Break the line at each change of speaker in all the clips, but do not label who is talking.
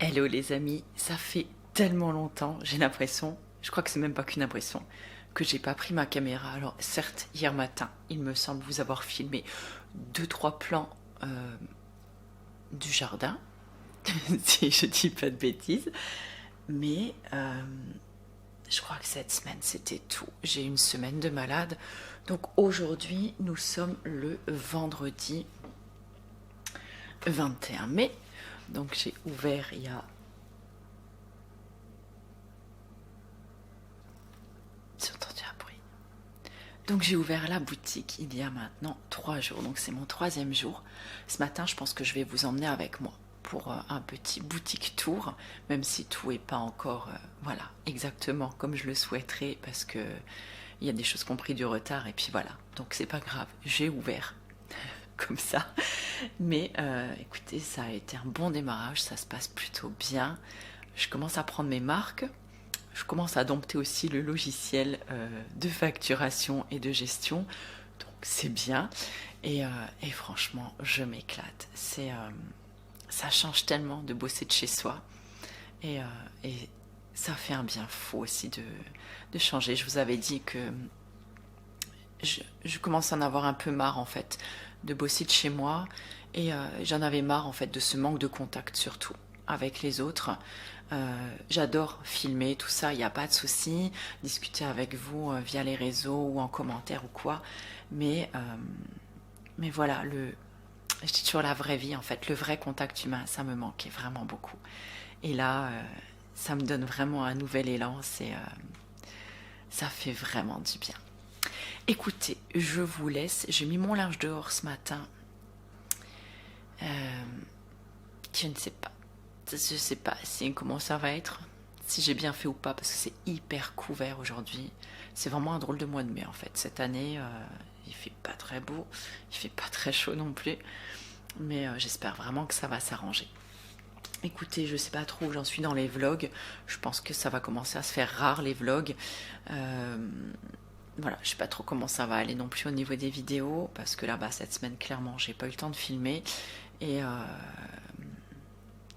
Hello les amis, ça fait tellement longtemps, j'ai l'impression, je crois que c'est même pas qu'une impression, que j'ai pas pris ma caméra. Alors certes, hier matin, il me semble vous avoir filmé 2-3 plans du jardin, si je dis pas de bêtises, mais je crois que cette semaine c'était tout. J'ai une semaine de malade, donc aujourd'hui nous sommes le vendredi 21 mai, donc j'ai ouvert il y a... J'ai entendu un bruit. Donc j'ai ouvert la boutique il y a maintenant 3 jours, donc c'est mon 3e jour. Ce matin, je pense que je vais vous emmener avec moi pour un petit boutique tour, même si tout n'est pas encore voilà, exactement comme je le souhaiterais, parce que il y a des choses qui ont pris du retard, et puis voilà, donc c'est pas grave, j'ai ouvert comme ça. Mais écoutez, ça a été un bon démarrage, ça se passe plutôt bien. Je commence à prendre mes marques. Je commence à dompter aussi le logiciel de facturation et de gestion, donc c'est bien. Et franchement, je m'éclate. Ça change tellement de bosser de chez soi. Et ça fait un bien fou aussi de changer. Je vous avais dit que je commence à en avoir un peu marre en fait de bosser de chez moi. Et j'en avais marre en fait de ce manque de contact surtout avec les autres. J'adore filmer tout ça, il n'y a pas de souci, discuter avec vous via les réseaux ou en commentaire ou quoi, mais voilà, je dis toujours la vraie vie en fait, le vrai contact humain, ça me manquait vraiment beaucoup. Et là, ça me donne vraiment un nouvel élan, ça fait vraiment du bien. Écoutez, je vous laisse, j'ai mis mon linge dehors ce matin, je ne sais pas. Je sais pas si comment ça va être, si j'ai bien fait ou pas, parce que c'est hyper couvert aujourd'hui. C'est vraiment un drôle de mois de mai en fait. Cette année, il fait pas très beau, il fait pas très chaud non plus, mais j'espère vraiment que ça va s'arranger. Écoutez, je sais pas trop où j'en suis dans les vlogs. Je pense que ça va commencer à se faire rare les vlogs. Voilà, je sais pas trop comment ça va aller non plus au niveau des vidéos, parce que là, bah, cette semaine, clairement, j'ai pas eu le temps de filmer. Et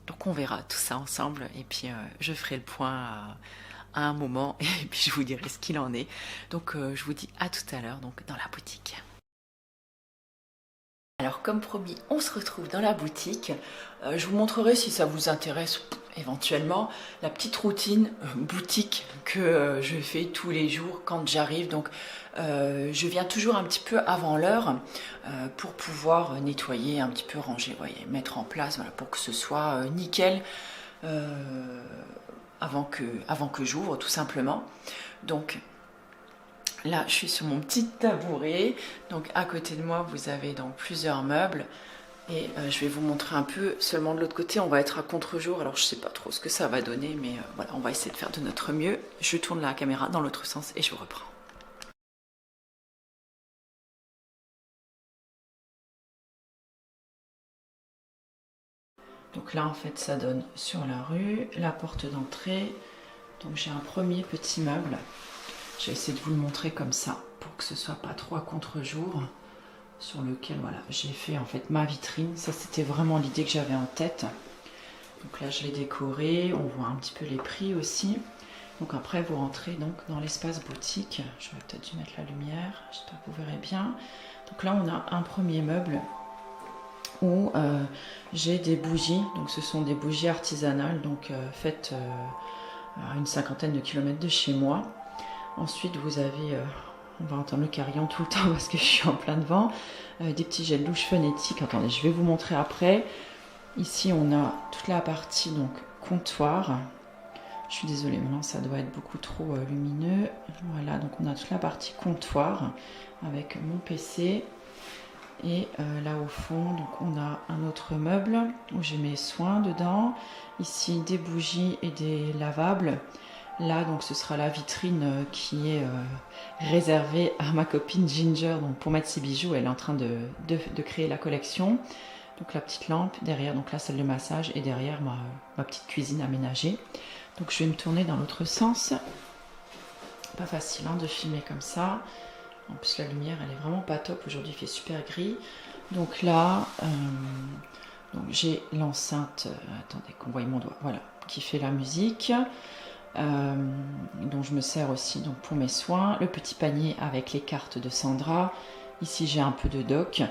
donc on verra tout ça ensemble, et puis je ferai le point à un moment, et puis je vous dirai ce qu'il en est. Donc je vous dis à tout à l'heure, donc dans la boutique. Alors comme promis, on se retrouve dans la boutique. Je vous montrerai, si ça vous intéresse éventuellement, la petite routine boutique que je fais tous les jours quand j'arrive. Donc je viens toujours un petit peu avant l'heure pour pouvoir nettoyer, un petit peu ranger, voyez, mettre en place, voilà, pour que ce soit nickel avant que j'ouvre tout simplement. Donc là, je suis sur mon petit tabouret. Donc à côté de moi, vous avez donc plusieurs meubles. Et je vais vous montrer un peu. Seulement de l'autre côté, on va être à contre-jour. Alors je sais pas trop ce que ça va donner, mais voilà, on va essayer de faire de notre mieux. Je tourne la caméra dans l'autre sens et je vous reprends. Donc là, en fait, ça donne sur la rue, la porte d'entrée. Donc j'ai un premier petit meuble. Je vais essayer de vous le montrer comme ça, pour que ce soit pas trop à contre-jour, sur lequel, voilà, j'ai fait en fait ma vitrine. Ça, c'était vraiment l'idée que j'avais en tête. Donc là, je l'ai décoré. On voit un petit peu les prix aussi. Donc après, vous rentrez donc dans l'espace boutique. J'aurais peut-être dû mettre la lumière. J'espère que vous verrez bien. Donc là, on a un premier meuble où j'ai des bougies. Donc ce sont des bougies artisanales, donc faites à une 50aine de kilomètres de chez moi. Ensuite, vous avez, on va entendre le carillon tout le temps parce que je suis en plein vent, des petits gels douche phonétiques. Attendez, je vais vous montrer après. Ici, on a toute la partie donc comptoir. Je suis désolée, maintenant ça doit être beaucoup trop lumineux. Voilà, donc on a toute la partie comptoir avec mon PC. Et là au fond, donc on a un autre meuble où j'ai mes soins dedans. Ici, des bougies et des lavables. Là, donc, ce sera la vitrine qui est réservée à ma copine Ginger, donc pour mettre ses bijoux. Elle est en train de créer la collection. Donc la petite lampe, derrière donc la salle de massage, et derrière ma petite cuisine aménagée. Donc je vais me tourner dans l'autre sens. Pas facile hein, de filmer comme ça. En plus la lumière elle est vraiment pas top. Aujourd'hui il fait super gris. Donc là, Donc j'ai l'enceinte, attendez qu'on voie mon doigt, voilà, qui fait la musique, dont je me sers aussi donc, pour mes soins. Le petit panier avec les cartes de Sandra. Ici j'ai un peu de doc,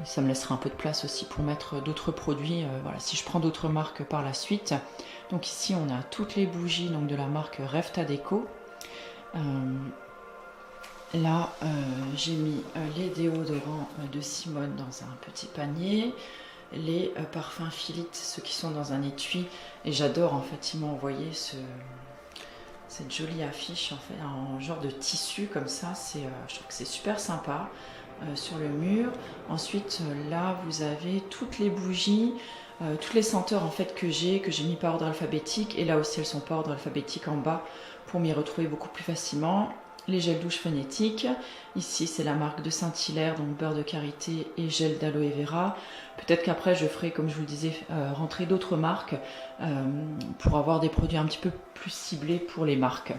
ça me laissera un peu de place aussi pour mettre d'autres produits, voilà, si je prends d'autres marques par la suite. Donc ici on a toutes les bougies donc, de la marque Refta Déco. Là j'ai mis les déodorants de Simone dans un petit panier, les parfums Philippe, ceux qui sont dans un étui, et j'adore en fait, ils m'ont envoyé cette jolie affiche en fait en genre de tissu comme ça, je trouve que c'est super sympa. Sur le mur. Ensuite là vous avez toutes les bougies, toutes les senteurs en fait que j'ai mis par ordre alphabétique, et là aussi elles sont par ordre alphabétique en bas pour m'y retrouver beaucoup plus facilement. Les gels douche phonétiques, ici c'est la marque de Saint-Hilaire, donc beurre de karité et gel d'aloe vera. Peut-être qu'après je ferai, comme je vous le disais, rentrer d'autres marques pour avoir des produits un petit peu plus ciblés pour les marques.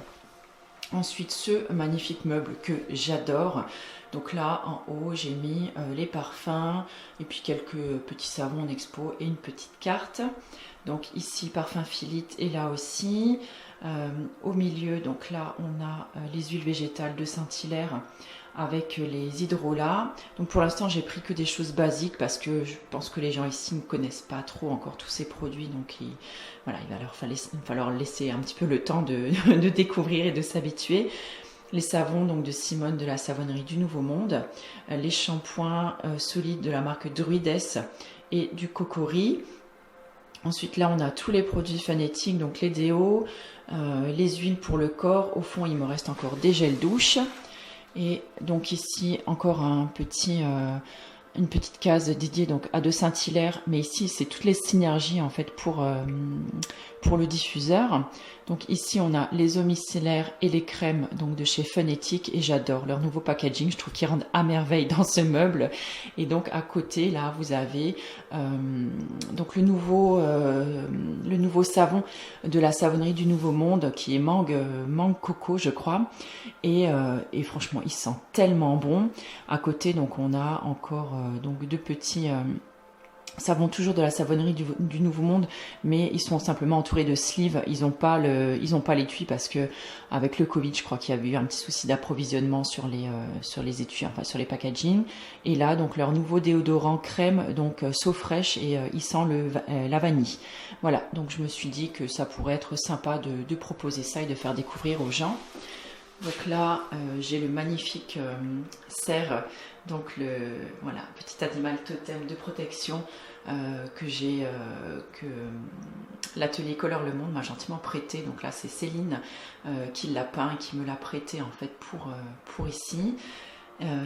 Ensuite, ce magnifique meuble que j'adore. Donc là, en haut, j'ai mis les parfums et puis quelques petits savons d'expo et une petite carte. Donc ici, parfum Philippe, et là aussi. Au milieu, donc là, on a les huiles végétales de Saint-Hilaire avec les hydrolats. Donc pour l'instant, j'ai pris que des choses basiques parce que je pense que les gens ici ne connaissent pas trop encore tous ces produits. Donc voilà, il va falloir laisser un petit peu le temps de découvrir et de s'habituer. Les savons donc de Simone de la savonnerie du Nouveau Monde, les shampoings solides de la marque Druides et du Cocori. Ensuite là on a tous les produits phonétiques, donc les déos, les huiles pour le corps. Au fond il me reste encore des gels douche. Et donc ici encore une petite case dédiée donc à de Saint-Hilaire, mais ici c'est toutes les synergies en fait pour le diffuseur. Donc ici on a les eaux micellaires et les crèmes donc de chez Phonétique, et j'adore leur nouveau packaging, je trouve qu'ils rendent à merveille dans ce meuble. Et donc à côté là vous avez donc le nouveau savon de la savonnerie du Nouveau Monde qui est mangue coco je crois, et franchement il sent tellement bon. À côté donc on a encore donc deux petits savons toujours de la savonnerie du Nouveau Monde, mais ils sont simplement entourés de sleeves. Ils n'ont pas l'étui parce que avec le Covid, je crois qu'il y a eu un petit souci d'approvisionnement sur les étuis, enfin sur les packaging. Et là, donc leur nouveau déodorant crème, donc So Fresh, et il sent la vanille. Voilà, donc je me suis dit que ça pourrait être sympa de proposer ça et de faire découvrir aux gens. Donc là, j'ai le magnifique cerf, donc voilà, petit animal totem de protection que l'atelier Color Le Monde m'a gentiment prêté. Donc là, c'est Céline qui l'a peint et qui me l'a prêté en fait pour ici.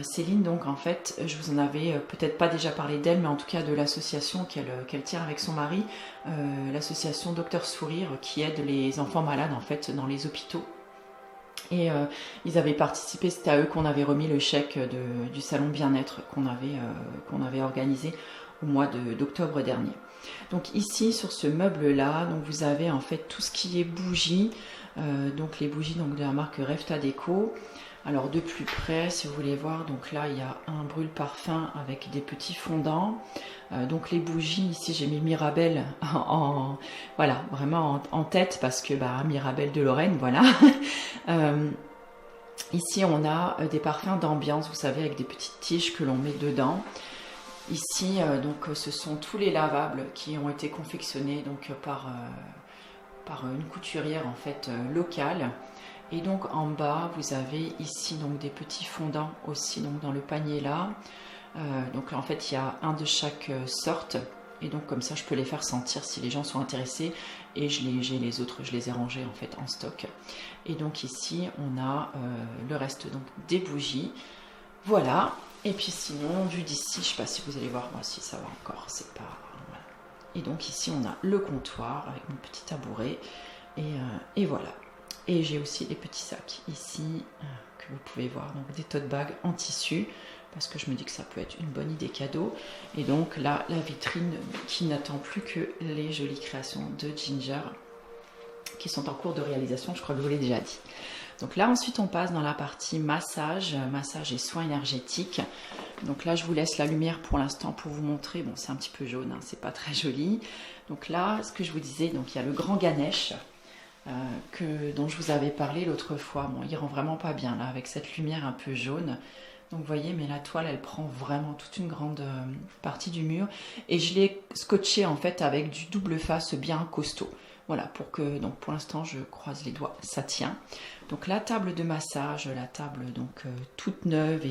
Céline, donc en fait, je vous en avais peut-être pas déjà parlé d'elle, mais en tout cas de l'association qu'elle tient avec son mari, l'association Docteur Sourire, qui aide les enfants malades en fait dans les hôpitaux. Et ils avaient participé, c'était à eux qu'on avait remis le chèque du salon bien-être qu'on avait organisé au mois d'octobre dernier. Donc ici sur ce meuble là, donc vous avez en fait tout ce qui est bougies, donc les bougies donc de la marque Refta Déco. Alors de plus près, si vous voulez voir, donc là il y a un brûle-parfum avec des petits fondants. Donc les bougies, ici j'ai mis Mirabelle voilà, vraiment en tête parce que Mirabelle de Lorraine, voilà. Ici on a des parfums d'ambiance, vous savez, avec des petites tiges que l'on met dedans. Ici donc ce sont tous les lavables qui ont été confectionnés donc par une couturière en fait locale. Et donc en bas vous avez ici donc des petits fondants aussi donc dans le panier là. Donc là en fait il y a un de chaque sorte, et donc comme ça je peux les faire sentir si les gens sont intéressés, et j'ai les autres, je les ai rangés en fait en stock. Et donc ici on a le reste donc des bougies, voilà. Et puis sinon vu d'ici, je sais pas si vous allez voir, moi si ça va encore, c'est pas voilà. Et donc ici on a le comptoir avec mon petit tabouret, et voilà. Et j'ai aussi des petits sacs ici que vous pouvez voir, donc des tote bags en tissu, parce que je me dis que ça peut être une bonne idée cadeau. Et donc là, la vitrine qui n'attend plus que les jolies créations de Ginger qui sont en cours de réalisation, je crois que je vous l'ai déjà dit. Donc là, ensuite, on passe dans la partie massage, massage et soins énergétiques. Donc là, je vous laisse la lumière pour l'instant pour vous montrer. Bon, c'est un petit peu jaune, hein, c'est pas très joli. Donc là, ce que je vous disais, donc il y a le grand Ganesh dont je vous avais parlé l'autre fois. Bon, il rend vraiment pas bien là avec cette lumière un peu jaune. Donc vous voyez, mais la toile, elle prend vraiment toute une grande partie du mur. Et je l'ai scotché en fait avec du double face bien costaud. Voilà, donc pour l'instant, je croise les doigts, ça tient. Donc la table de massage, la table donc toute neuve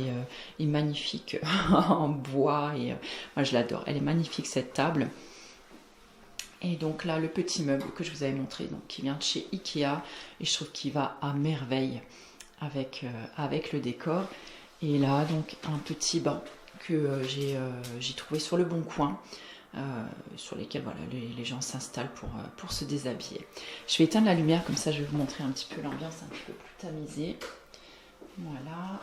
et magnifique en bois. Et moi, je l'adore. Elle est magnifique cette table. Et donc là, le petit meuble que je vous avais montré, donc qui vient de chez Ikea, et je trouve qu'il va à merveille avec le décor. Et là, donc un petit banc que j'ai trouvé sur le Bon Coin, sur lesquels voilà, les gens s'installent pour se déshabiller. Je vais éteindre la lumière, comme ça je vais vous montrer un petit peu l'ambiance un petit peu plus tamisée. Voilà,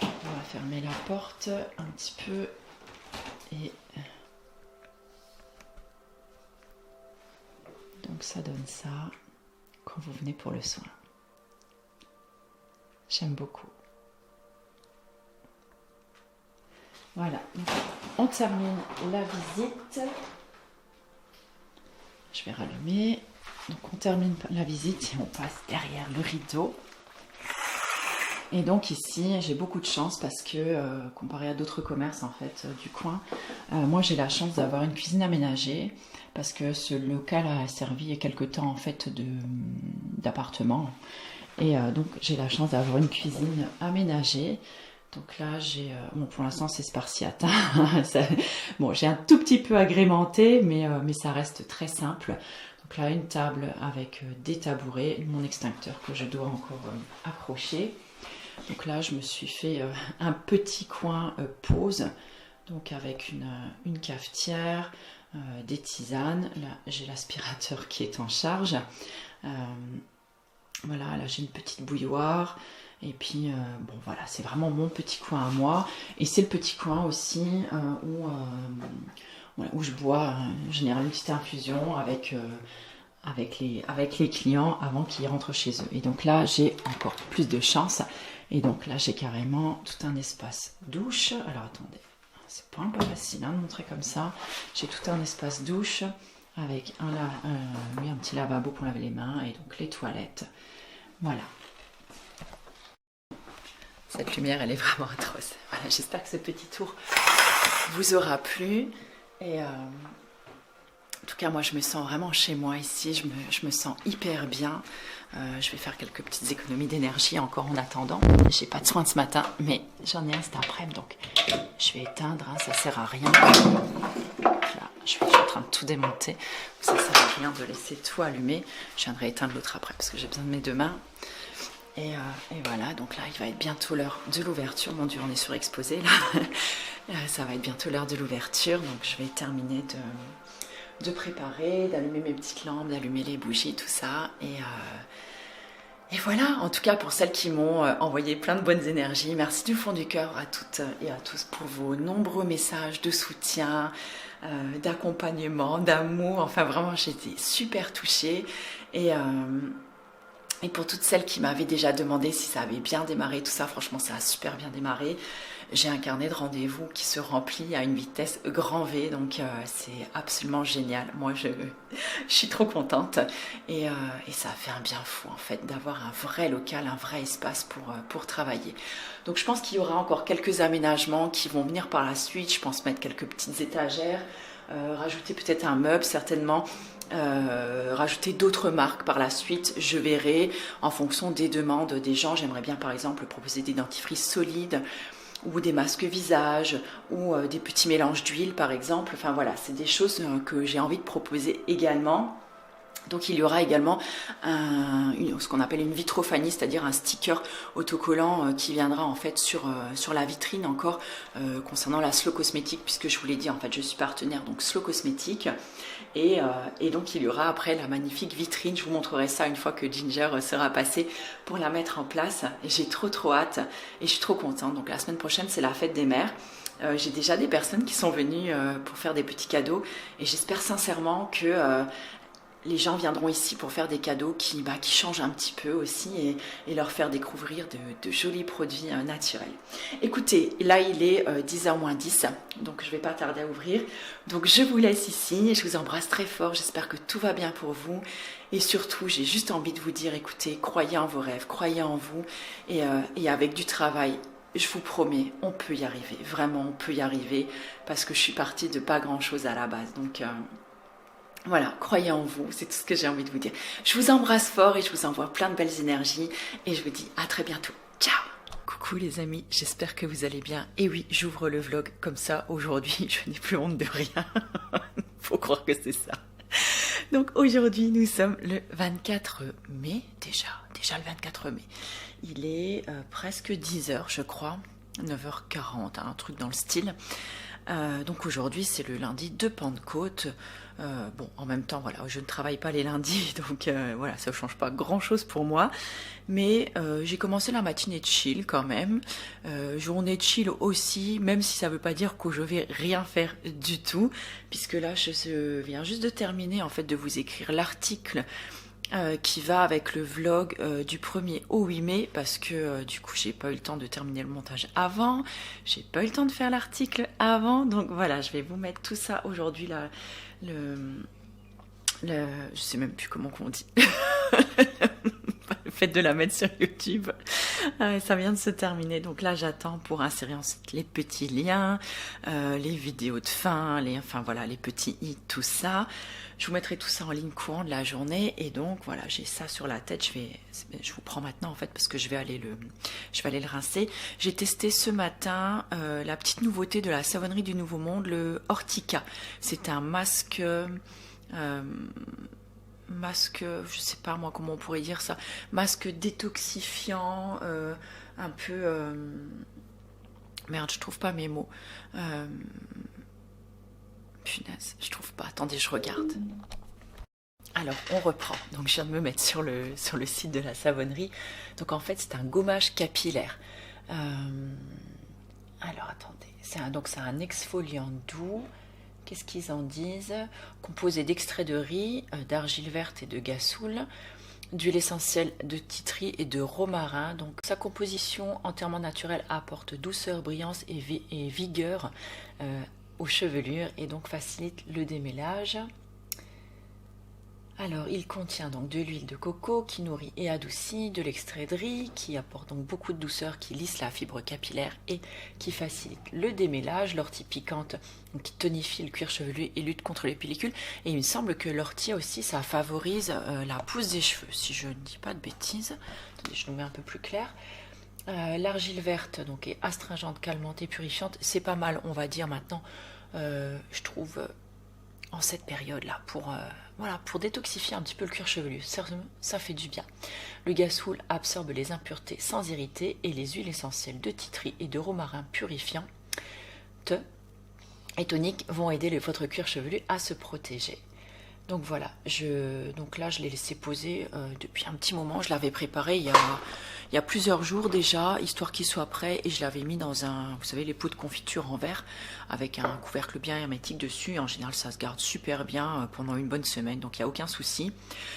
on va fermer la porte un petit peu et donc ça donne ça quand vous venez pour le soin. J'aime beaucoup. Voilà, donc on termine la visite. Je vais rallumer. Donc on termine la visite et on passe derrière le rideau. Et donc ici, j'ai beaucoup de chance parce que, comparé à d'autres commerces en fait du coin, moi j'ai la chance d'avoir une cuisine aménagée parce que ce local a servi quelque temps en fait d'appartement. Et donc j'ai la chance d'avoir une cuisine aménagée. Donc là, bon, pour l'instant, c'est spartiate. Bon, j'ai un tout petit peu agrémenté, mais ça reste très simple. Donc là, une table avec des tabourets, mon extincteur que je dois encore accrocher. Donc là, je me suis fait un petit coin pause, donc avec une cafetière, des tisanes. Là, j'ai l'aspirateur qui est en charge. Voilà, là, j'ai une petite bouilloire. Et puis, bon voilà, c'est vraiment mon petit coin à moi. Et c'est le petit coin aussi où je bois en général une petite infusion avec les clients avant qu'ils rentrent chez eux. Et donc là, j'ai encore plus de chance. Et donc là, j'ai carrément tout un espace douche. Alors attendez, c'est pas un peu facile de montrer comme ça. J'ai tout un espace douche avec un petit lavabo pour laver les mains et donc les toilettes. Voilà. Cette lumière, elle est vraiment atroce. Voilà, j'espère que ce petit tour vous aura plu. Et en tout cas, moi, je me sens vraiment chez moi ici. Je me sens hyper bien. Je vais faire quelques petites économies d'énergie encore en attendant. J'ai pas de soin ce matin, mais j'en ai un cet après-midi. Donc, je vais éteindre. Hein, ça sert à rien. Là, je suis en train de tout démonter. Ça sert à rien de laisser tout allumé. Je viendrai éteindre l'autre après parce que j'ai besoin de mes deux mains. Et voilà, donc là, il va être bientôt l'heure de l'ouverture. Mon Dieu, on est surexposé là. Ça va être bientôt l'heure de l'ouverture. Donc, je vais terminer de préparer, d'allumer mes petites lampes, d'allumer les bougies, tout ça. Et voilà, en tout cas, pour celles qui m'ont envoyé plein de bonnes énergies, merci du fond du cœur à toutes et à tous pour vos nombreux messages de soutien, d'accompagnement, d'amour. Enfin, vraiment, j'ai été super touchée. Et pour toutes celles qui m'avaient déjà demandé si ça avait bien démarré, tout ça, franchement, ça a super bien démarré. J'ai un carnet de rendez-vous qui se remplit à une vitesse grand V, donc c'est absolument génial. Moi, je suis trop contente et ça fait un bien fou, en fait, d'avoir un vrai local, un vrai espace pour travailler. Donc, je pense qu'il y aura encore quelques aménagements qui vont venir par la suite. Je pense mettre quelques petites étagères, rajouter peut-être un meuble, certainement. Rajouter d'autres marques par la suite, je verrai en fonction des demandes des gens. J'aimerais bien par exemple proposer des dentifrices solides ou des masques visage ou des petits mélanges d'huile par exemple. Enfin voilà, c'est des choses que j'ai envie de proposer également. Donc il y aura également ce qu'on appelle une vitrophanie, c'est-à-dire un sticker autocollant qui viendra en fait sur la vitrine encore concernant la Slow Cosmétique, puisque je vous l'ai dit, en fait je suis partenaire donc Slow Cosmétique. Et donc il y aura après la magnifique vitrine, je vous montrerai ça une fois que Ginger sera passée pour la mettre en place. Et j'ai trop hâte et je suis trop contente. Donc la semaine prochaine c'est la fête des mères. J'ai déjà des personnes qui sont venues pour faire des petits cadeaux et j'espère sincèrement que les gens viendront ici pour faire des cadeaux qui changent un petit peu aussi et leur faire découvrir de jolis produits naturels. Écoutez, là il est 10h moins 10, donc je ne vais pas tarder à ouvrir. Donc je vous laisse ici, je vous embrasse très fort, j'espère que tout va bien pour vous. Et surtout, j'ai juste envie de vous dire, écoutez, croyez en vos rêves, croyez en vous et avec du travail, je vous promets, on peut y arriver. Vraiment, on peut y arriver parce que je suis partie de pas grand-chose à la base. Donc voilà, croyez en vous, c'est tout ce que j'ai envie de vous dire. Je vous embrasse fort et je vous envoie plein de belles énergies et je vous dis à très bientôt. Ciao! Coucou les amis, j'espère que vous allez bien. Et oui, j'ouvre le vlog comme ça aujourd'hui, je n'ai plus honte de rien. Faut croire que c'est ça. Donc aujourd'hui, nous sommes le 24 mai, déjà le 24 mai. Il est presque 10h, je crois, 9h40, un truc dans le style. Donc aujourd'hui, c'est le lundi de Pentecôte. Bon, en même temps, voilà, je ne travaille pas les lundis, donc voilà, ça ne change pas grand-chose pour moi. Mais j'ai commencé la matinée de chill quand même. Journée de chill aussi, même si ça ne veut pas dire que je vais rien faire du tout, puisque là, je viens juste de terminer, en fait, de vous écrire l'article qui va avec le vlog du 1er au 8 mai parce que du coup j'ai pas eu le temps de terminer le montage avant, j'ai pas eu le temps de faire l'article avant, donc voilà, je vais vous mettre tout ça aujourd'hui là, je sais même plus comment on dit. Le fait de la mettre sur YouTube, ça vient de se terminer, donc là j'attends pour insérer ensuite les petits liens, les vidéos de fin, enfin voilà, les petits hits, tout ça. Je vous mettrai tout ça en ligne courant de la journée et donc voilà, j'ai ça sur la tête. Je vous prends maintenant en fait parce que je vais aller le rincer. J'ai testé ce matin la petite nouveauté de la savonnerie du Nouveau Monde, le Ortica. C'est un masque, je sais pas moi comment on pourrait dire ça, masque détoxifiant, un peu, merde, je trouve pas mes mots. Punaise, je trouve pas. Attendez, je regarde. Alors, on reprend. Donc, je viens de me mettre sur le site de la savonnerie. Donc, en fait, c'est un gommage capillaire. Alors, attendez. C'est un exfoliant doux. Qu'est-ce qu'ils en disent? Composé d'extrait de riz, d'argile verte et de gassoul, d'huile essentielle de titri et de romarin. Donc, sa composition entièrement naturelle apporte douceur, brillance et vigueur aux chevelures et donc facilite le démêlage. Alors il contient donc de l'huile de coco qui nourrit et adoucit, de l'extrait de riz qui apporte donc beaucoup de douceur, qui lisse la fibre capillaire et qui facilite le démêlage, l'ortie piquante donc, qui tonifie le cuir chevelu et lutte contre les pellicules, et il me semble que l'ortie aussi ça favorise la pousse des cheveux, si je ne dis pas de bêtises. Attendez, je nous mets un peu plus clair. L'argile verte donc est astringente, calmante et purifiante, c'est pas mal on va dire maintenant, je trouve en cette période là pour détoxifier un petit peu le cuir chevelu, ça fait du bien. Le gassoul absorbe les impuretés sans irriter et les huiles essentielles de titri et de romarin purifiant et toniques vont aider votre cuir chevelu à se protéger. Donc voilà, donc là je l'ai laissé poser depuis un petit moment. Je l'avais préparé il y a plusieurs jours déjà, histoire qu'il soit prêt, et je l'avais mis dans vous savez, les pots de confiture en verre avec un couvercle bien hermétique dessus. Et en général ça se garde super bien pendant une bonne semaine, donc il n'y a aucun souci.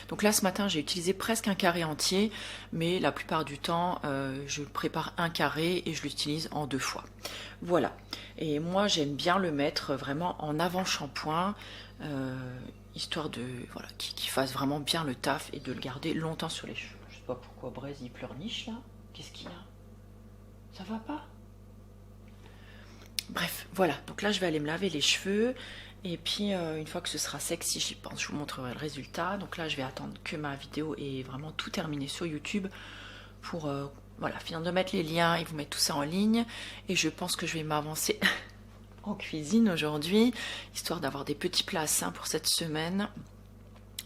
Donc là ce matin j'ai utilisé presque un carré entier, mais la plupart du temps je prépare un carré et je l'utilise en 2 fois. Voilà, et moi j'aime bien le mettre vraiment en avant-shampoing, histoire de voilà qu'il fasse vraiment bien le taf et de le garder longtemps sur les cheveux. Je sais pas pourquoi Braise il pleurniche là. Qu'est-ce qu'il y a? Ça va pas? Bref, voilà. Donc là je vais aller me laver les cheveux et puis une fois que ce sera sec, si j'y pense, je vous montrerai le résultat. Donc là je vais attendre que ma vidéo est vraiment tout terminée sur YouTube pour voilà, finir de mettre les liens et vous mettre tout ça en ligne. Et je pense que je vais m'avancer en cuisine aujourd'hui, histoire d'avoir des petits plats sains pour cette semaine.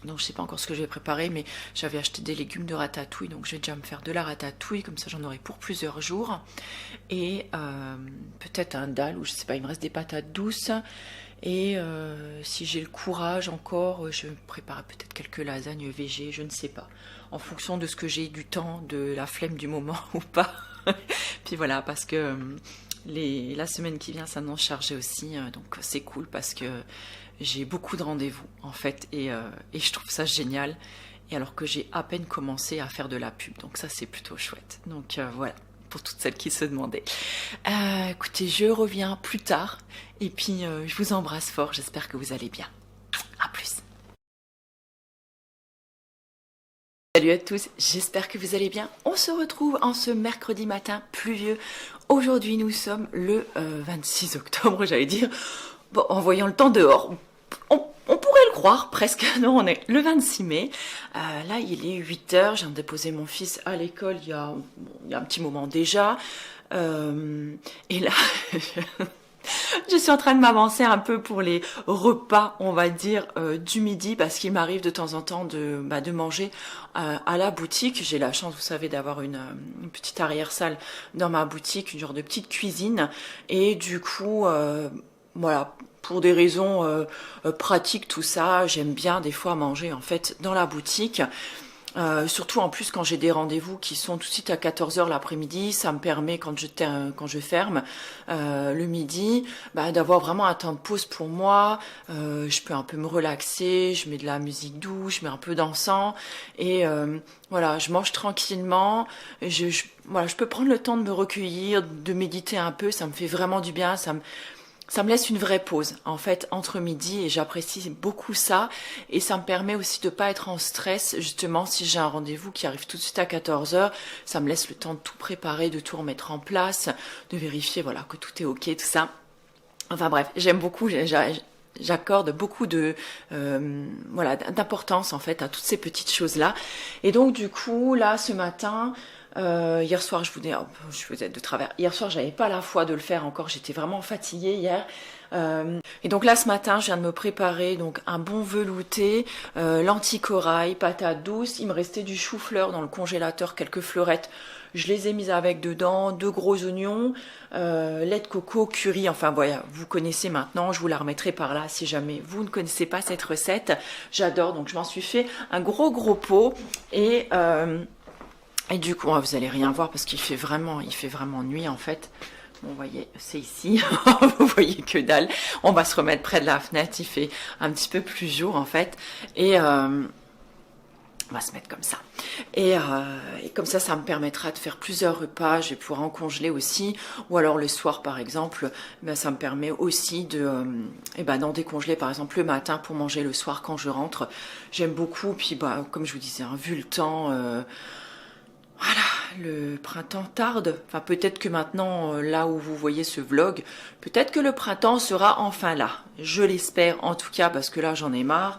Donc je sais pas encore ce que je vais préparer, mais j'avais acheté des légumes de ratatouille, donc je vais déjà me faire de la ratatouille, comme ça j'en aurai pour plusieurs jours. Et peut-être un dalle, ou je sais pas, il me reste des patates douces. Et si j'ai le courage encore, je préparerai peut-être quelques lasagnes végé, je ne sais pas. En fonction de ce que j'ai, du temps, de la flemme du moment ou pas. Puis voilà, parce que la semaine qui vient s'annonce chargée aussi, donc c'est cool parce que j'ai beaucoup de rendez-vous en fait et je trouve ça génial. Et alors que j'ai à peine commencé à faire de la pub, donc ça c'est plutôt chouette. Donc voilà, pour toutes celles qui se demandaient. Écoutez, je reviens plus tard et puis je vous embrasse fort, j'espère que vous allez bien. À plus. Salut à tous, j'espère que vous allez bien. On se retrouve en ce mercredi matin pluvieux. Aujourd'hui nous sommes le 26 octobre, j'allais dire. Bon, en voyant le temps dehors, on pourrait le croire presque. Non, on est le 26 mai. Là, il est 8 heures. Je viens de déposer mon fils à l'école il y a un petit moment déjà. Et là, je suis en train de m'avancer un peu pour les repas, on va dire, du midi, parce qu'il m'arrive de temps en temps de manger à la boutique. J'ai la chance, vous savez, d'avoir une petite arrière-salle dans ma boutique, une genre de petite cuisine. Et du coup, voilà, pour des raisons pratiques, tout ça, j'aime bien des fois manger en fait dans la boutique. Surtout en plus quand j'ai des rendez-vous qui sont tout de suite à 14 h l'après-midi, ça me permet quand je ferme le midi, d'avoir vraiment un temps de pause pour moi. Je peux un peu me relaxer, je mets de la musique douce, je mets un peu d'encens et voilà, je mange tranquillement. Voilà, je peux prendre le temps de me recueillir, de méditer un peu, ça me fait vraiment du bien, ça me laisse une vraie pause en fait entre midi et j'apprécie beaucoup ça et ça me permet aussi de pas être en stress justement si j'ai un rendez-vous qui arrive tout de suite à 14 h, ça me laisse le temps de tout préparer, de tout remettre en place, de vérifier voilà que tout est ok, tout ça. Enfin bref, j'aime beaucoup, j'accorde beaucoup de voilà d'importance en fait à toutes ces petites choses là et donc du coup là ce matin hier soir, je vous ai de travers. Hier soir, j'avais pas la foi de le faire encore. J'étais vraiment fatiguée hier. Et donc là, ce matin, je viens de me préparer donc un bon velouté, lentilles corail, patates douces. Il me restait du chou-fleur dans le congélateur, quelques fleurettes. Je les ai mises avec dedans, 2 gros oignons, lait de coco, curry. Enfin voilà, vous connaissez maintenant. Je vous la remettrai par là si jamais vous ne connaissez pas cette recette. J'adore. Donc je m'en suis fait un gros pot et du coup, vous allez rien voir parce qu'il fait vraiment nuit en fait. Bon, vous voyez, c'est ici. Vous voyez que dalle. On va se remettre près de la fenêtre. Il fait un petit peu plus jour en fait. Et on va se mettre comme ça. Et comme ça me permettra de faire plusieurs repas. Je vais pouvoir en congeler aussi. Ou alors le soir, par exemple, ça me permet aussi d'en décongeler, par exemple, le matin pour manger le soir quand je rentre. J'aime beaucoup. Puis, comme je vous disais, vu le temps... Voilà, le printemps tarde. Enfin, peut-être que maintenant, là où vous voyez ce vlog, peut-être que le printemps sera enfin là. Je l'espère en tout cas, parce que là, j'en ai marre.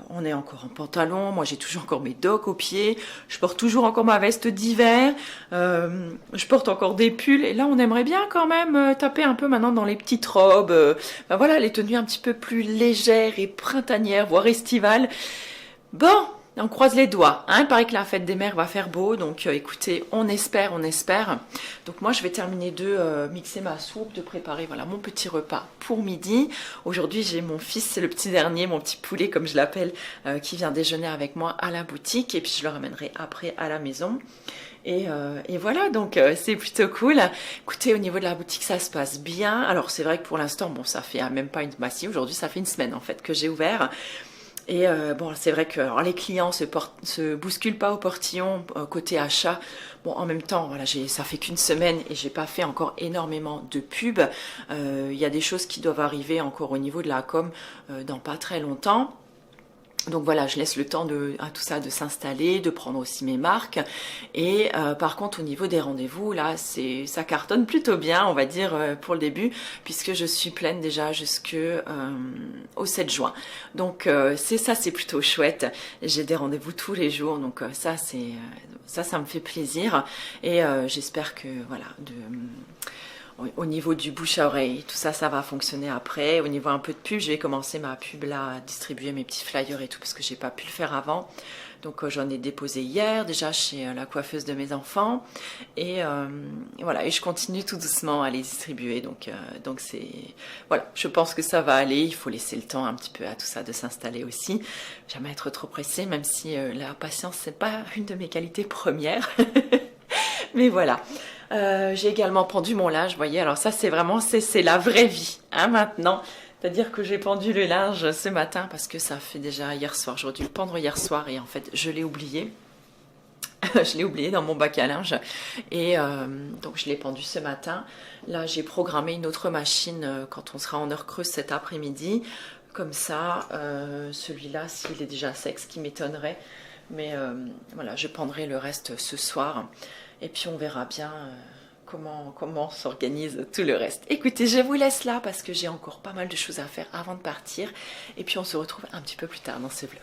On est encore en pantalon. Moi, j'ai toujours encore mes docks aux pieds. Je porte toujours encore ma veste d'hiver. Je porte encore des pulls. Et là, on aimerait bien quand même taper un peu maintenant dans les petites robes. Voilà, les tenues un petit peu plus légères et printanières, voire estivales. Bon, on croise les doigts, hein. Il paraît que la fête des mères va faire beau, donc écoutez, on espère. Donc moi je vais terminer de mixer ma soupe, de préparer voilà mon petit repas pour midi. Aujourd'hui j'ai mon fils, c'est le petit dernier, mon petit poulet comme je l'appelle, qui vient déjeuner avec moi à la boutique et puis je le ramènerai après à la maison. Et voilà, donc c'est plutôt cool. Écoutez, au niveau de la boutique, ça se passe bien. Alors c'est vrai que pour l'instant, bon, ça fait même pas si aujourd'hui ça fait une semaine en fait que j'ai ouvert. Et bon, c'est vrai que les clients se bousculent pas au portillon côté achat. Bon, en même temps, voilà, ça fait qu'une semaine et j'ai pas fait encore énormément de pub. Il y a des choses qui doivent arriver encore au niveau de la com dans pas très longtemps. Donc voilà, je laisse le temps à tout ça de s'installer, de prendre aussi mes marques. Et par contre, au niveau des rendez-vous, là, ça cartonne plutôt bien, on va dire, pour le début, puisque je suis pleine déjà jusqu'au 7 juin. Donc c'est plutôt chouette. J'ai des rendez-vous tous les jours, donc ça me fait plaisir. Et j'espère que, voilà, au niveau du bouche à oreille, tout ça, ça va fonctionner après. Au niveau un peu de pub, je vais commencer ma pub là, à distribuer mes petits flyers et tout, parce que j'ai pas pu le faire avant. Donc j'en ai déposé hier, déjà chez la coiffeuse de mes enfants. Et voilà, et je continue tout doucement à les distribuer. Donc voilà, je pense que ça va aller. Il faut laisser le temps un petit peu à tout ça de s'installer aussi. Jamais être trop pressée, même si la patience, c'est pas une de mes qualités premières. Mais voilà. J'ai également pendu mon linge, vous voyez, alors ça c'est vraiment, c'est la vraie vie, hein, maintenant.
C'est-à-dire que j'ai pendu le linge ce matin parce que ça fait déjà hier soir. J'aurais dû le pendre hier soir et en fait je l'ai oublié. Je l'ai oublié dans mon bac à linge et donc je l'ai pendu ce matin. Là j'ai programmé une autre machine quand on sera en heure creuse cet après-midi. Comme ça, celui-là s'il est déjà sec, ce qui m'étonnerait. Mais voilà, je pendrai le reste ce soir et puis on verra bien comment s'organise tout le reste. Écoutez, je vous laisse là parce que j'ai encore pas mal de choses à faire avant de partir et puis on se retrouve un petit peu plus tard dans ce vlog.